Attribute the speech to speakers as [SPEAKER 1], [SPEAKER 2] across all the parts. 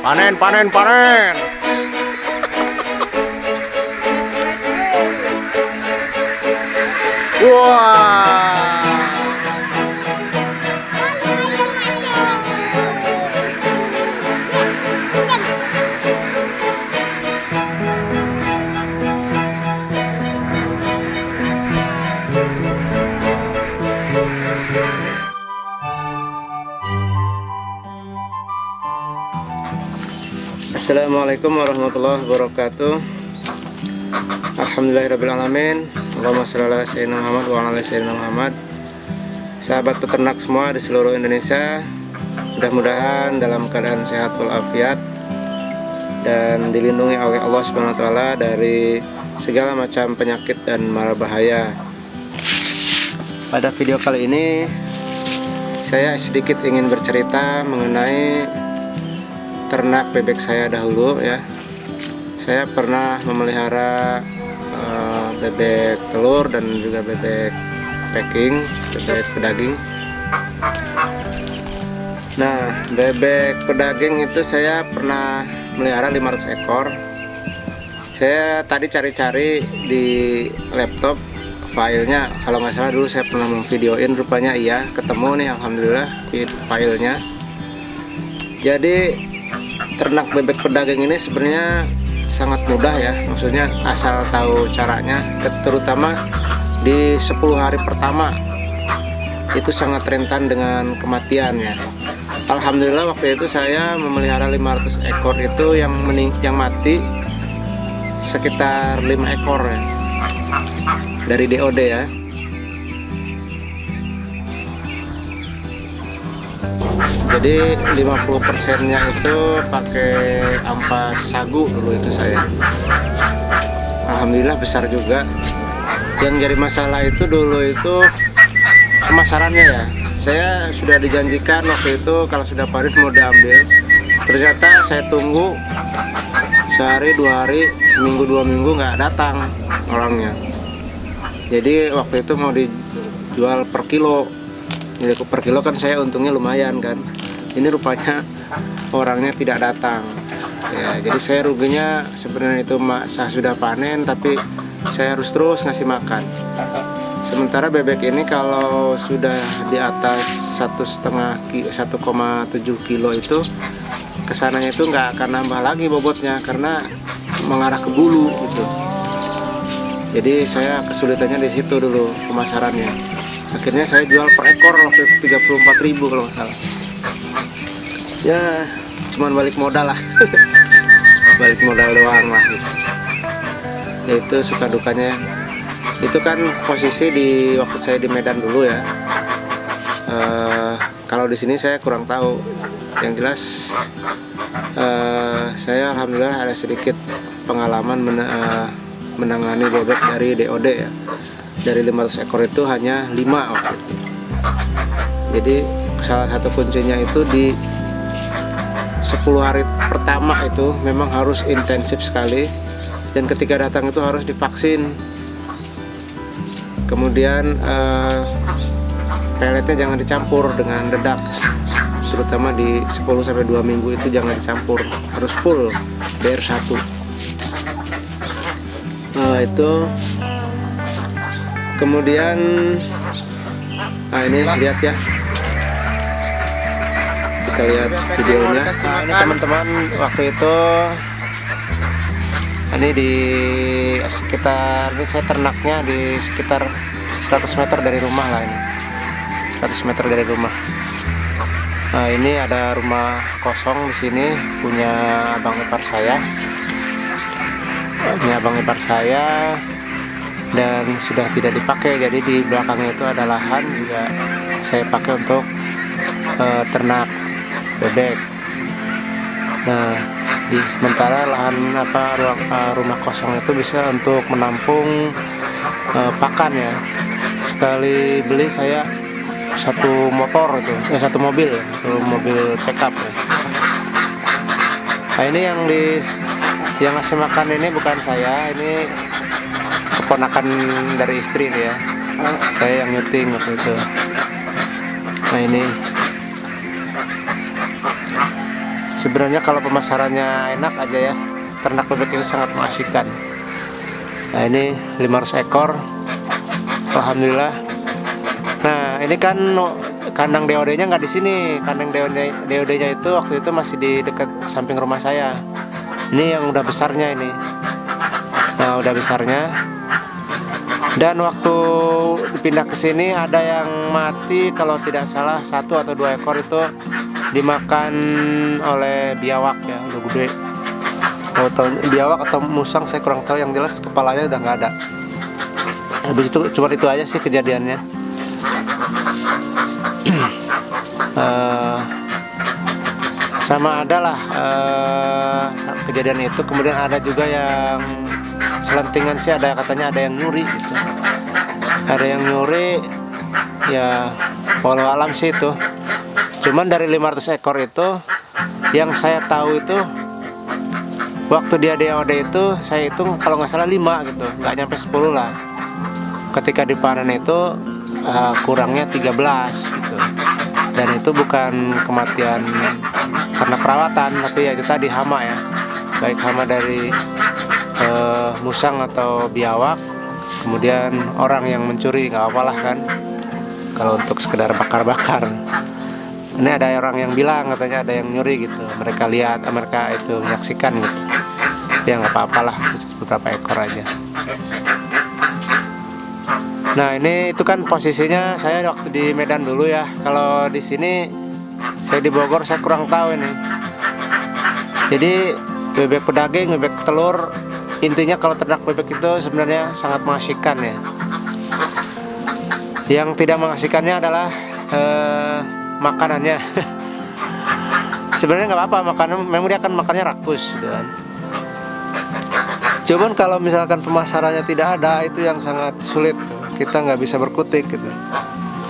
[SPEAKER 1] Panen, panen, panen. Wah. Assalamualaikum warahmatullahi wabarakatuh. Alhamdulillahirrabbilalamin. Allahumma sholli ala sayyidina Muhammad wa ala ali sayyidina Muhammad. Sahabat peternak semua di seluruh Indonesia, mudah-mudahan dalam keadaan sehat walafiat dan dilindungi oleh Allah Subhanahu wa taala dari segala macam penyakit dan mara bahaya. Pada video kali ini saya sedikit ingin bercerita mengenai ternak bebek saya dahulu ya. Saya pernah memelihara bebek telur dan juga bebek packing, bebek pedaging. Nah, bebek pedaging itu saya pernah melihara 500 ekor. Saya tadi cari-cari di laptop filenya, kalau nggak salah dulu saya pernah memvideoin, rupanya iya ketemu nih, alhamdulillah filenya. Jadi ternak bebek pedaging ini sebenarnya sangat mudah ya, maksudnya asal tahu caranya, terutama di 10 hari pertama itu sangat rentan dengan kematian ya. Alhamdulillah waktu itu saya memelihara 500 ekor itu yang mati sekitar 5 ekor ya, dari DOD ya. Jadi 50%-nya itu pakai ampas sagu dulu itu saya. Alhamdulillah besar juga. Yang jadi masalah itu dulu itu pemasarannya ya. Saya sudah dijanjikan waktu itu kalau sudah parit mau diambil. Ternyata saya tunggu sehari, 2 hari, seminggu, 2 minggu nggak datang orangnya. Jadi waktu itu mau dijual per kilo. Jadi per kilo kan saya untungnya lumayan kan. Ini rupanya orangnya tidak datang ya, jadi saya ruginya sebenarnya itu saya sudah panen tapi saya harus terus ngasih makan. Sementara bebek ini kalau sudah di atas 1,5 1,7 kilo itu kesananya itu nggak akan nambah lagi bobotnya karena mengarah ke bulu gitu. Jadi saya kesulitannya di situ dulu pemasarannya. Akhirnya saya jual per ekor waktu itu 34.000 kalau nggak salah. Ya cuman balik modal lah. Balik modal doang lah gitu. Ya itu suka dukanya. Itu kan posisi di waktu saya di Medan dulu ya. Kalau di sini saya kurang tahu. Yang jelas saya alhamdulillah ada sedikit pengalaman menangani bebek dari DOD ya. Dari 500 ekor itu hanya 5 waktu itu. Jadi salah satu kuncinya itu di 10 hari pertama itu memang harus intensif sekali, dan ketika datang itu harus divaksin. Kemudian peletnya jangan dicampur dengan dedak, terutama di 10-2 minggu itu jangan dicampur, harus full BR1. Itu kemudian ini lihat ya, kita lihat videonya. Nah, ini teman-teman waktu itu ini di sekitar, ini saya ternaknya di sekitar 100 meter dari rumah lah, ini 100 meter dari rumah. Nah, ini ada rumah kosong di sini punya abang ipar saya. Ini abang ipar saya dan sudah tidak dipakai, jadi di belakangnya itu ada lahan juga saya pakai untuk ternak bebek. Nah, di sementara lahan rumah kosong itu bisa untuk menampung pakan ya. Sekali beli saya satu motor itu, satu mobil pickup ya. Nah, ini yang ngasih makan ini bukan saya, ini keponakan dari istri nih ya. Saya yang nyuting waktu itu. Nah, ini Sebenarnya kalau pemasarannya enak aja ya, ternak bebek itu sangat mengasihkan. Nah ini 500 ekor, alhamdulillah. Nah ini kan kandang DOD-nya nggak di sini, kandang DOD-nya itu waktu itu masih di dekat samping rumah saya. Ini yang udah besarnya ini. Nah udah besarnya. Dan waktu dipindah ke sini ada yang mati, kalau tidak salah 1 atau 2 ekor itu dimakan oleh biawak ya, udah gede. Kalau tahu biawak atau musang saya kurang tahu, yang jelas kepalanya udah nggak ada. Habis itu cuma itu aja sih kejadiannya. Sama adalah kejadian itu, kemudian ada juga yang selentingan sih, ada katanya ada yang nyuri gitu. Ada yang nyuri ya, walau alam sih itu. Cuman dari 500 ekor itu yang saya tahu itu waktu dia DOD itu saya hitung kalau nggak salah 5 gitu, nggak nyampe 10 lah. Ketika dipanen itu kurangnya 13 gitu. Dan itu bukan kematian karena perawatan, tapi ya itu tadi hama ya, baik hama dari musang atau biawak, kemudian orang yang mencuri, nggak apalah kan kalau untuk sekedar bakar-bakar. Ini ada orang yang bilang katanya ada yang nyuri gitu, mereka lihat, mereka itu menyaksikan gitu. Ya nggak apa-apalah, beberapa ekor aja. Nah ini itu kan posisinya saya waktu di Medan dulu ya. Kalau di sini saya di Bogor saya kurang tahu ini. Jadi bebek pedaging, bebek telur, intinya kalau ternak bebek itu sebenarnya sangat mengasihkan ya. Yang tidak mengasihkannya adalah makanannya. Sebenarnya nggak apa-apa makanan, memang dia akan makannya rakus gitu kan. Cuman kalau misalkan pemasarannya tidak ada, itu yang sangat sulit. Kita nggak bisa berkutik gitu.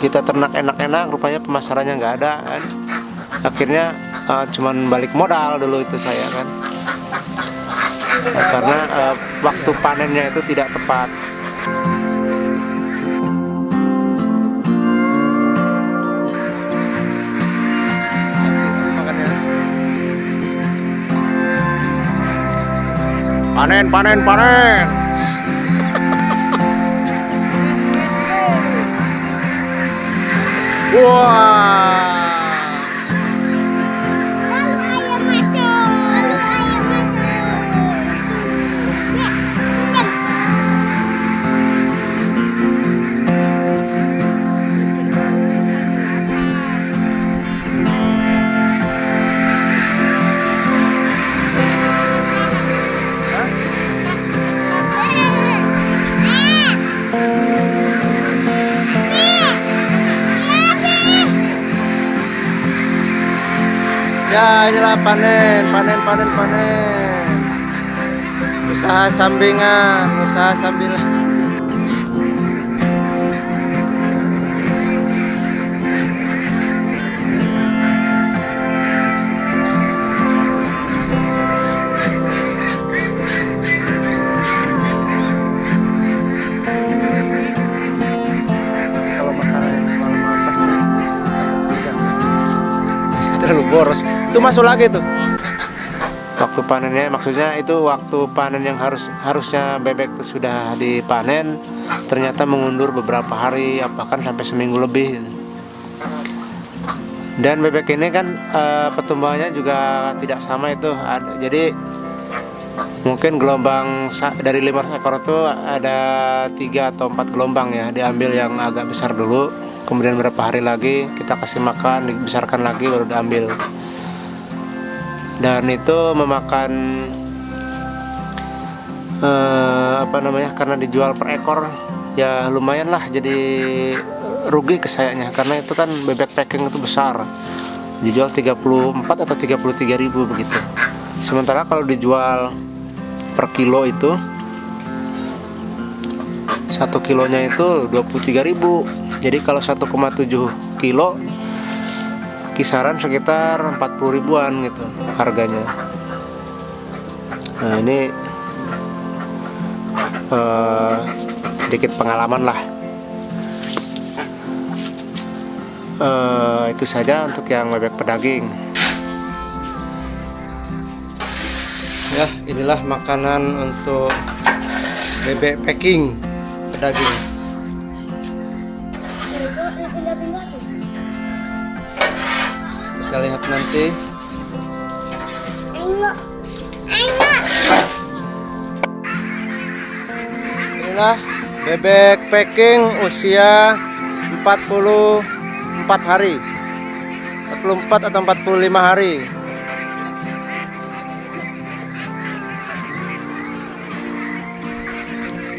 [SPEAKER 1] Kita ternak enak-enak, rupanya pemasarannya nggak ada kan. Akhirnya cuman balik modal dulu itu saya kan. Karena waktu panennya itu tidak tepat. Panen, panen, panen. Wah. Ya inilah panen. Usaha sampingan, usaha sambilan. Kalau makanan terlalu boros. Itu masuk lagi tuh. Waktu panennya, maksudnya itu waktu panen yang harusnya bebek itu sudah dipanen, ternyata mengundur beberapa hari, bahkan sampai seminggu lebih. Dan bebek ini kan pertumbuhannya juga tidak sama itu. Jadi mungkin gelombang dari 500 ekor itu ada 3 atau 4 gelombang ya, diambil yang agak besar dulu, kemudian beberapa hari lagi kita kasih makan, dibesarkan lagi baru diambil. Dan itu memakan karena dijual per ekor ya lumayan lah, jadi rugi ke sayanya, karena itu kan bebek packing itu besar, dijual 34 atau 33 ribu begitu. Sementara kalau dijual per kilo itu 1 kilonya itu 23 ribu. Jadi kalau 1,7 kilo kisaran sekitar 40 ribuan gitu harganya. Nah ini sedikit pengalaman lah. Itu saja untuk yang bebek pedaging. Ya, inilah makanan untuk bebek packing pedaging. Kita lihat nanti. Inilah bebek packing usia 44 hari, 44 atau 45 hari.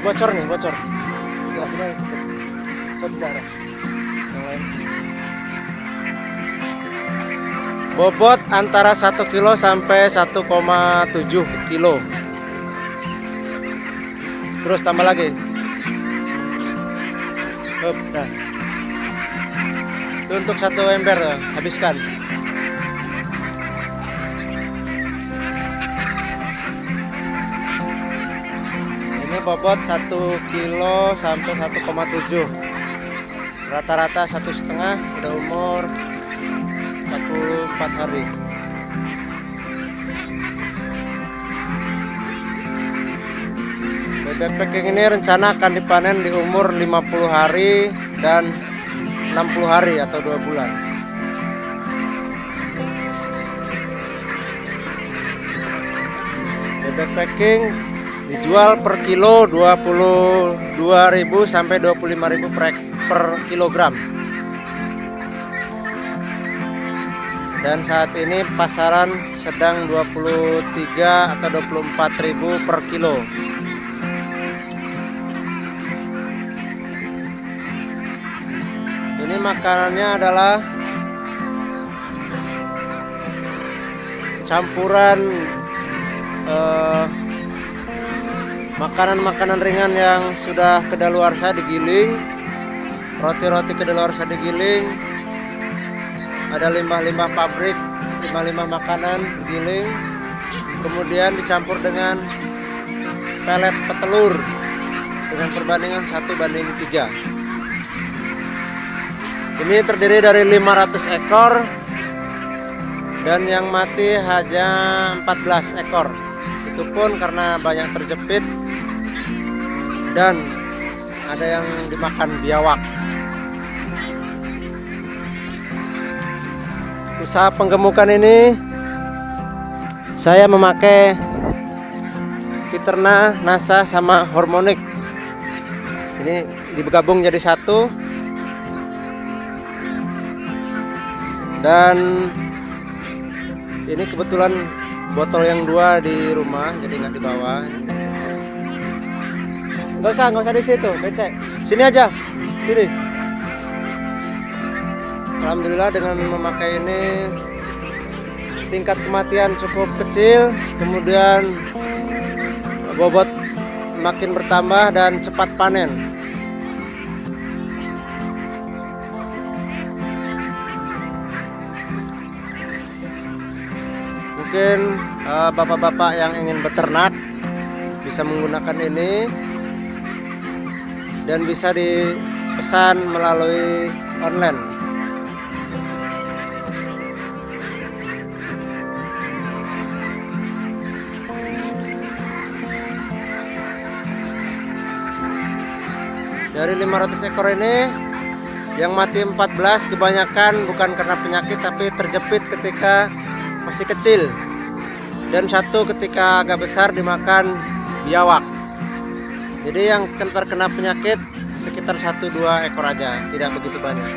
[SPEAKER 1] Ini bocor nih, bocor. Bobot antara 1 kilo sampai 1,7 kilo. Terus tambah lagi. Nah. Itu untuk 1 ember, habiskan. Ini bobot 1 kilo sampai 1,7. Rata-rata 1,5, udah umur 44 hari. Bebek packing ini rencana akan dipanen di umur 50 hari dan 60 hari atau 2 bulan. Bebek packing dijual per kilo 22.000 sampai 25.000 per kilogram. Dan saat ini pasaran sedang 23 atau 24.000 per kilo. Ini makanannya adalah campuran makanan-makanan ringan yang sudah kedaluarsa digiling, roti-roti kedaluarsa digiling, ada limbah-limbah pabrik, limbah-limbah makanan digiling, kemudian dicampur dengan pelet petelur dengan perbandingan 1:3. Ini terdiri dari 500 ekor dan yang mati hanya 14 ekor. Itu pun karena banyak terjepit dan ada yang dimakan biawak. Usaha penggemukan ini saya memakai Viterna, NASA sama Hormonic. Ini digabung jadi satu. Dan ini kebetulan botol yang 2 di rumah, jadi nggak dibawa. Nggak usah di situ, becek. Sini aja, sini. Alhamdulillah dengan memakai ini tingkat kematian cukup kecil, kemudian bobot makin bertambah dan cepat panen. Mungkin bapak-bapak yang ingin beternak bisa menggunakan ini dan bisa dipesan melalui online. Dari 500 ekor ini yang mati 14 kebanyakan bukan karena penyakit tapi terjepit ketika masih kecil, dan 1 ketika agak besar dimakan biawak. Jadi yang terkena penyakit sekitar 1-2 ekor aja, tidak begitu banyak.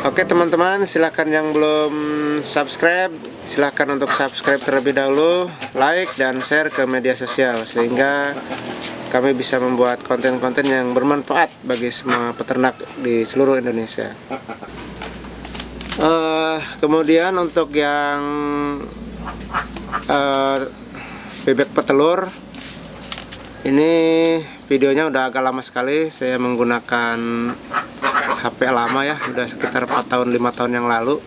[SPEAKER 1] Oke teman-teman, silahkan yang belum subscribe, silahkan untuk subscribe terlebih dahulu, like dan share ke media sosial sehingga kami bisa membuat konten-konten yang bermanfaat bagi semua peternak di seluruh Indonesia. Kemudian untuk yang bebek petelur ini videonya udah agak lama sekali. Saya menggunakan HP lama ya, udah sekitar 4 tahun 5 tahun yang lalu.